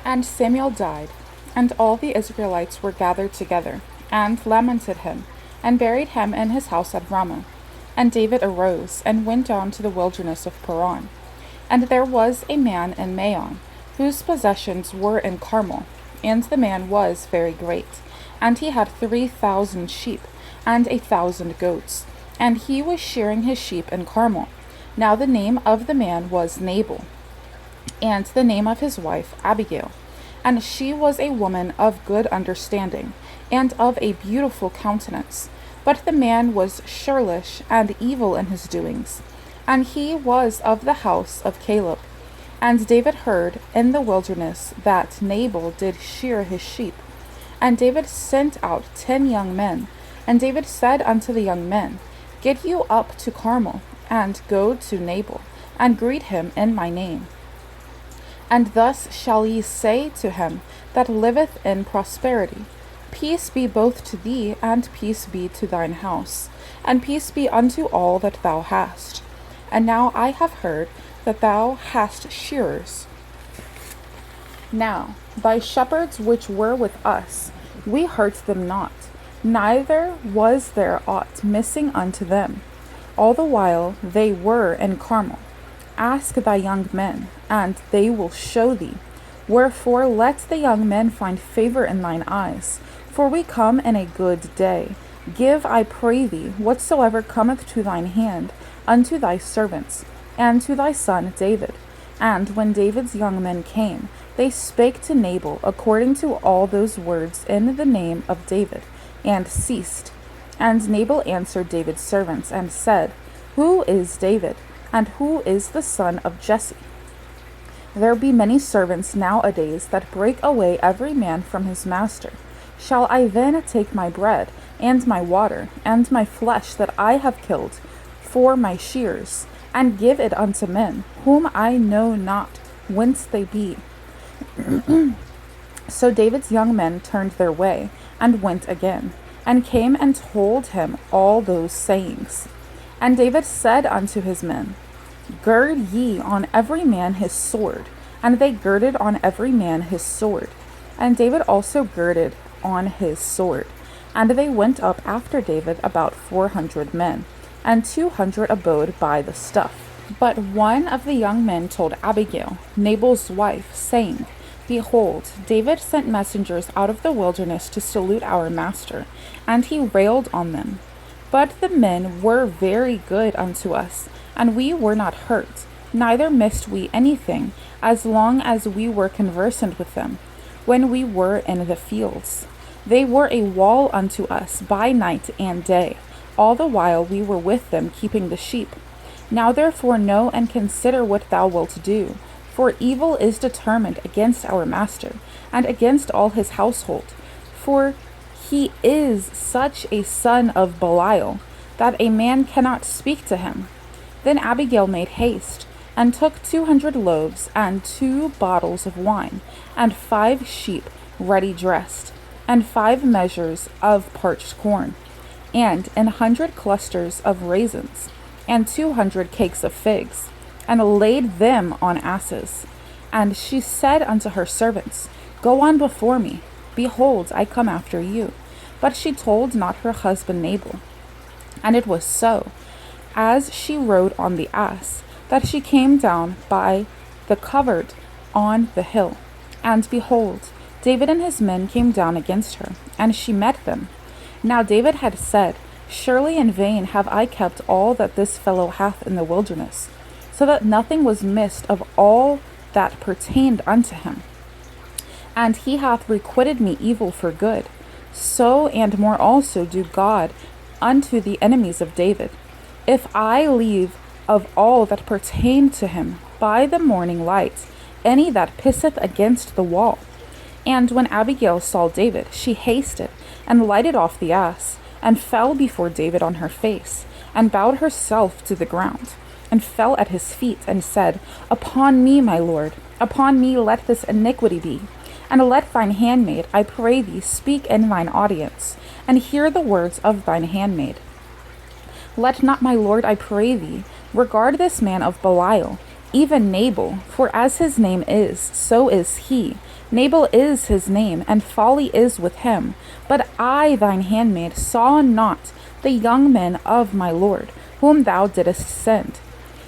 And Samuel died, and all the Israelites were gathered together, and lamented him, and buried him in his house at Ramah. And David arose, and went down to the wilderness of Paran. And there was a man in Maon, whose possessions were in Carmel, and the man was very great, and he had 3,000 sheep, and 1,000 goats, and he was shearing his sheep in Carmel. Now the name of the man was Nabal, and the name of his wife Abigail. And she was a woman of good understanding, and of a beautiful countenance. But the man was churlish and evil in his doings, and he was of the house of Caleb. And David heard in the wilderness that Nabal did shear his sheep. And David sent out 10 young men. And David said unto the young men, Get you up to Carmel, and go to Nabal, and greet him in my name. And thus shall ye say to him that liveth in prosperity, Peace be both to thee, and peace be to thine house, and peace be unto all that thou hast. And now I have heard that thou hast shearers. Now thy shepherds which were with us, we hurt them not, neither was there aught missing unto them. All the while they were in Carmel. Ask thy young men, and they will show thee. Wherefore let the young men find favor in thine eyes, for we come in a good day. Give, I pray thee, whatsoever cometh to thine hand, unto thy servants, and to thy son David. And when David's young men came, they spake to Nabal according to all those words in the name of David, and ceased. And Nabal answered David's servants, and said, Who is David? And who is the son of Jesse? There be many servants nowadays that break away every man from his master. Shall I then take my bread, and my water, and my flesh that I have killed, for my shears, and give it unto men, whom I know not whence they be? So David's young men turned their way, and went again, and came and told him all those sayings. And David said unto his men, Gird ye on every man his sword. And they girded on every man his sword. And David also girded on his sword. And they went up after David about 400 men, and 200 abode by the stuff. But one of the young men told Abigail, Nabal's wife, saying, Behold, David sent messengers out of the wilderness to salute our master, and he railed on them. But the men were very good unto us, and we were not hurt, neither missed we anything, as long as we were conversant with them, when we were in the fields. They were a wall unto us by night and day, all the while we were with them keeping the sheep. Now therefore know and consider what thou wilt do, for evil is determined against our master, and against all his household. For he is such a son of Belial, that a man cannot speak to him. Then Abigail made haste, and took 200 loaves, and 2 bottles of wine, and 5 sheep ready dressed, and 5 measures of parched corn, and 100 clusters of raisins, and 200 cakes of figs, and laid them on asses. And she said unto her servants, Go on before me, behold, I come after you. But she told not her husband Nabal. And it was so, as she rode on the ass, that she came down by the covert on the hill. And behold, David and his men came down against her, and she met them. Now David had said, Surely in vain have I kept all that this fellow hath in the wilderness, so that nothing was missed of all that pertained unto him. And he hath requited me evil for good. So and more also do God unto the enemies of David, if I leave of all that pertain to him by the morning light any that pisseth against the wall. And when Abigail saw David, she hasted, and lighted off the ass, and fell before David on her face, and bowed herself to the ground, and fell at his feet, and said, Upon me, my lord, upon me let this iniquity be. And let thine handmaid, I pray thee, speak in thine audience, and hear the words of thine handmaid. Let not my lord, I pray thee, regard this man of Belial, even Nabal, for as his name is, so is he. Nabal is his name, and folly is with him. But I, thine handmaid, saw not the young men of my Lord, whom thou didst send.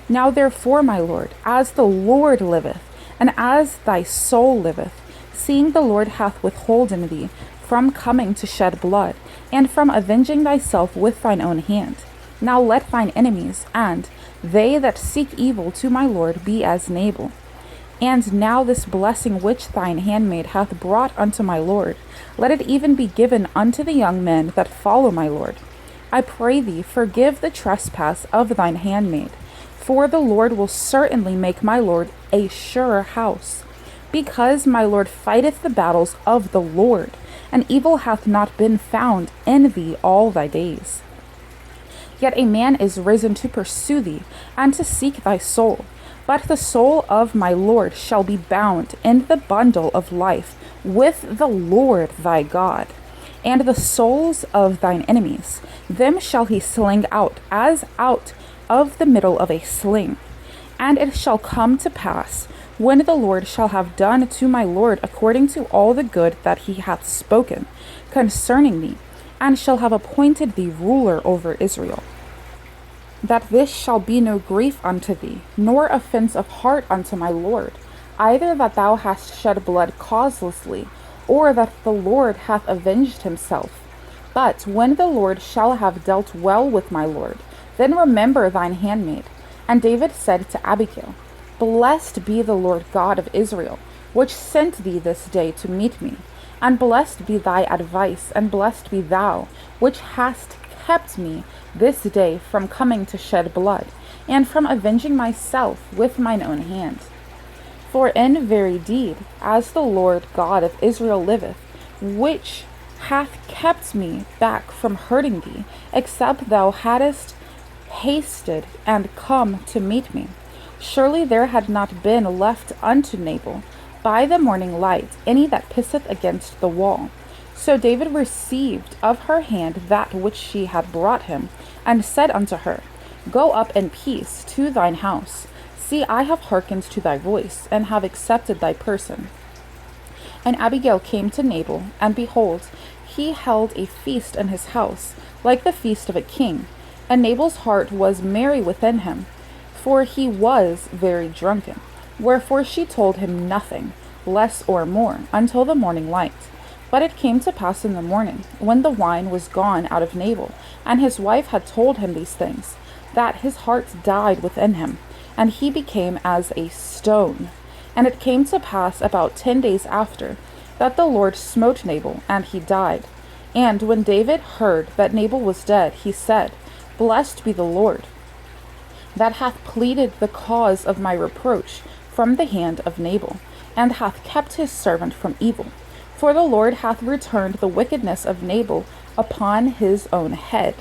Now therefore, my Lord, as the Lord liveth, and as thy soul liveth, seeing the Lord hath withholden thee from coming to shed blood, and from avenging thyself with thine own hand, now let thine enemies, and they that seek evil to my Lord, be as Nabal. And now this blessing which thine handmaid hath brought unto my Lord, let it even be given unto the young men that follow my Lord. I pray thee, forgive the trespass of thine handmaid, for the Lord will certainly make my Lord a surer house, because my Lord fighteth the battles of the Lord, and evil hath not been found in thee all thy days. Yet a man is risen to pursue thee, and to seek thy soul. But the soul of my Lord shall be bound in the bundle of life with the Lord thy God. And the souls of thine enemies, them shall he sling out, as out of the middle of a sling. And it shall come to pass, when the Lord shall have done to my Lord according to all the good that he hath spoken concerning thee, and shall have appointed thee ruler over Israel, that this shall be no grief unto thee, nor offense of heart unto my Lord, either that thou hast shed blood causelessly, or that the Lord hath avenged himself. But when the Lord shall have dealt well with my Lord, then remember thine handmaid. And David said to Abigail, Blessed be the Lord God of Israel, which sent thee this day to meet me. And blessed be thy advice, and blessed be thou, which hast kept me this day from coming to shed blood, and from avenging myself with mine own hand. For in very deed, as the Lord God of Israel liveth, which hath kept me back from hurting thee, except thou hadst hasted and come to meet me, surely there had not been left unto Nabal by the morning light any that pisseth against the wall. So David received of her hand that which she had brought him, and said unto her, Go up in peace to thine house. See, I have hearkened to thy voice, and have accepted thy person. And Abigail came to Nabal, and behold, he held a feast in his house, like the feast of a king. And Nabal's heart was merry within him, for he was very drunken. Wherefore she told him nothing, less or more, until the morning light. But it came to pass in the morning, when the wine was gone out of Nabal, and his wife had told him these things, that his heart died within him, and he became as a stone. And it came to pass about 10 days after, that the Lord smote Nabal, and he died. And when David heard that Nabal was dead, he said, Blessed be the Lord, that hath pleaded the cause of my reproach from the hand of Nabal, and hath kept his servant from evil. For the Lord hath returned the wickedness of Nabal upon his own head.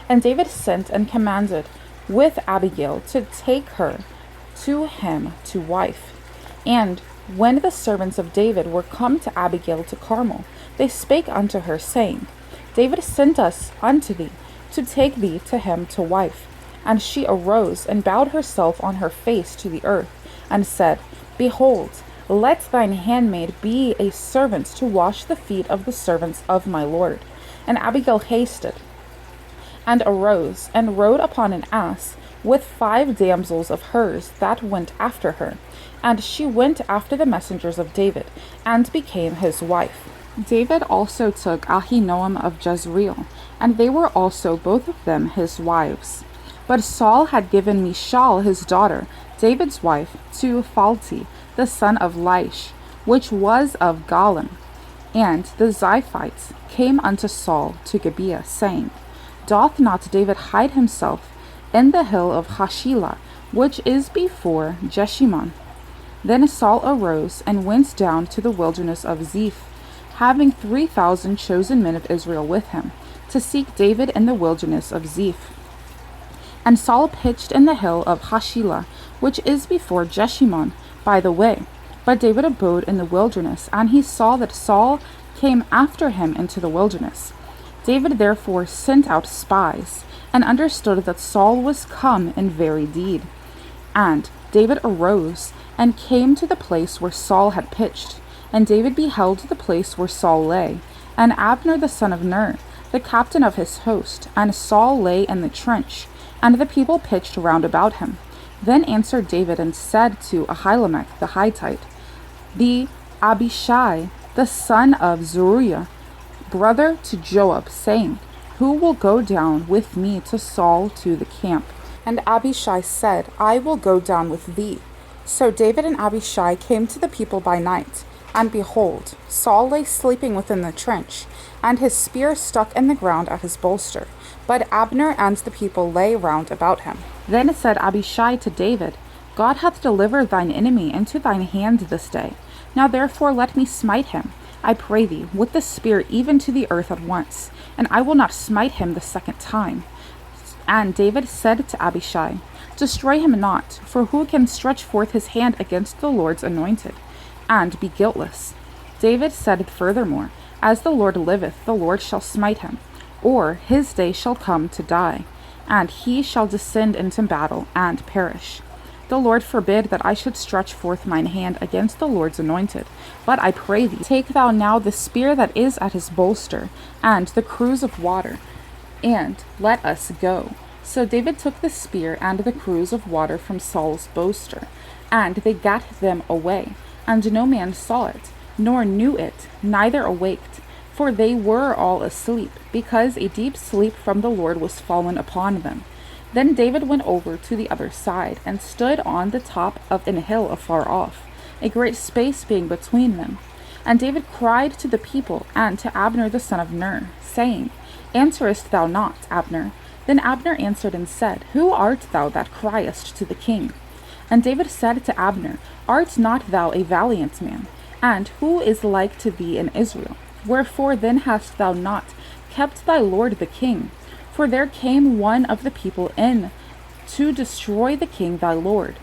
And David sent and commanded with Abigail to take her to him to wife. And when the servants of David were come to Abigail to Carmel, they spake unto her, saying, David sent us unto thee, to take thee to him to wife. And she arose, and bowed herself on her face to the earth, and said, Behold, let thine handmaid be a servant to wash the feet of the servants of my Lord. And Abigail hasted, and arose, and rode upon an ass, with 5 damsels of hers that went after her. And she went after the messengers of David, and became his wife. David also took Ahinoam of Jezreel, and they were also both of them his wives. But Saul had given Michal his daughter, David's wife, to Phalti, the son of Laish, which was of Galim. And the Ziphites came unto Saul to Gibeah, saying, Doth not David hide himself in the hill of Hashilah, which is before Jeshimon? Then Saul arose and went down to the wilderness of Ziph, having 3,000 chosen men of Israel with him, to seek David in the wilderness of Ziph. And Saul pitched in the hill of Hashilah, which is before Jeshimon, by the way. But David abode in the wilderness, and he saw that Saul came after him into the wilderness. David therefore sent out spies, and understood that Saul was come in very deed. And David arose, and came to the place where Saul had pitched. And David beheld the place where Saul lay, and Abner the son of Ner, the captain of his host, and Saul lay in the trench, and the people pitched round about him. Then answered David and said to Ahimelech the Hittite, the Abishai the son of Zeruiah, brother to Joab, saying, Who will go down with me to Saul to the camp? And Abishai said, I will go down with thee. So David and Abishai came to the people by night, and behold, Saul lay sleeping within the trench, and his spear stuck in the ground at his bolster. But Abner and the people lay round about him. Then said Abishai to David, God hath delivered thine enemy into thine hand this day. Now therefore let me smite him, I pray thee, with the spear even to the earth at once, and I will not smite him the second time. And David said to Abishai, Destroy him not, for who can stretch forth his hand against the Lord's anointed, and be guiltless? David said furthermore, As the Lord liveth, the Lord shall smite him, or his day shall come to die, and he shall descend into battle and perish. The Lord forbid that I should stretch forth mine hand against the Lord's anointed. But I pray thee, take thou now the spear that is at his bolster, and the cruse of water, and let us go. So David took the spear and the cruse of water from Saul's bolster, and they gat them away, and no man saw it, nor knew it, neither awaked, for they were all asleep, because a deep sleep from the Lord was fallen upon them. Then David went over to the other side, and stood on the top of an hill afar off, a great space being between them. And David cried to the people and to Abner the son of Ner, saying, Answerest thou not, Abner? Then Abner answered and said, Who art thou that criest to the king? And David said to Abner, Art not thou a valiant man? And who is like to thee in Israel? Wherefore then hast thou not kept thy lord the king? For there came one of the people in to destroy the king thy lord.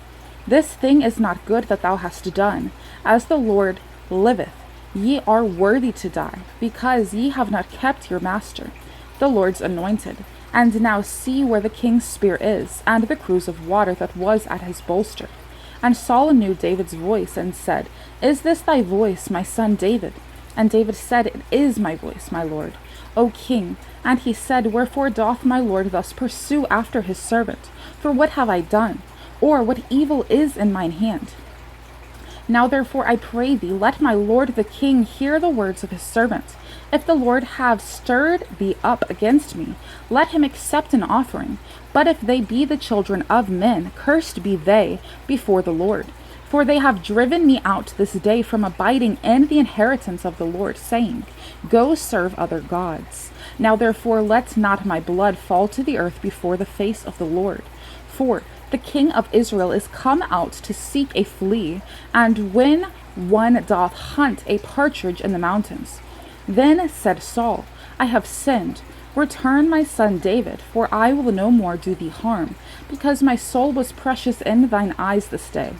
This thing is not good that thou hast done. As the Lord liveth, ye are worthy to die, because ye have not kept your master, the Lord's anointed. And now see where the king's spear is, and the cruse of water that was at his bolster. And Saul knew David's voice, and said, Is this thy voice, my son David? And David said, It is my voice, my lord, O king. And he said, Wherefore doth my lord thus pursue after his servant? For what have I done? Or what evil is in mine hand? Now therefore I pray thee, let my lord the king hear the words of his servant. If the Lord have stirred thee up against me, let him accept an offering. But if they be the children of men, cursed be they before the Lord. For they have driven me out this day from abiding in the inheritance of the Lord, saying, Go serve other gods. Now therefore let not my blood fall to the earth before the face of the Lord. For the king of Israel is come out to seek a flea, and when one doth hunt a partridge in the mountains. Then said Saul, I have sinned. Return my son David, for I will no more do thee harm, because my soul was precious in thine eyes this day.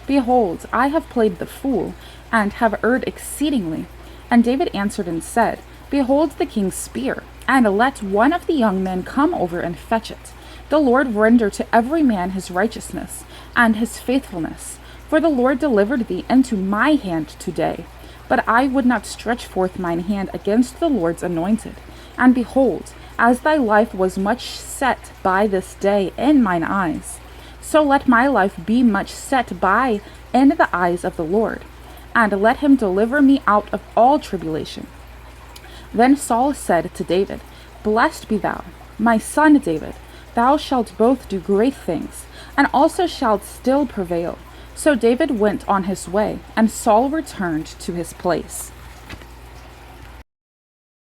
Behold, I have played the fool, and have erred exceedingly. And David answered and said, Behold the king's spear, and let one of the young men come over and fetch it. The Lord render to every man his righteousness, and his faithfulness. For the Lord delivered thee into my hand today. But I would not stretch forth mine hand against the Lord's anointed. And behold, as thy life was much set by this day in mine eyes, so let my life be much set by in the eyes of the Lord, and let him deliver me out of all tribulation. Then Saul said to David, Blessed be thou, my son David, thou shalt both do great things, and also shalt still prevail. So David went on his way, and Saul returned to his place.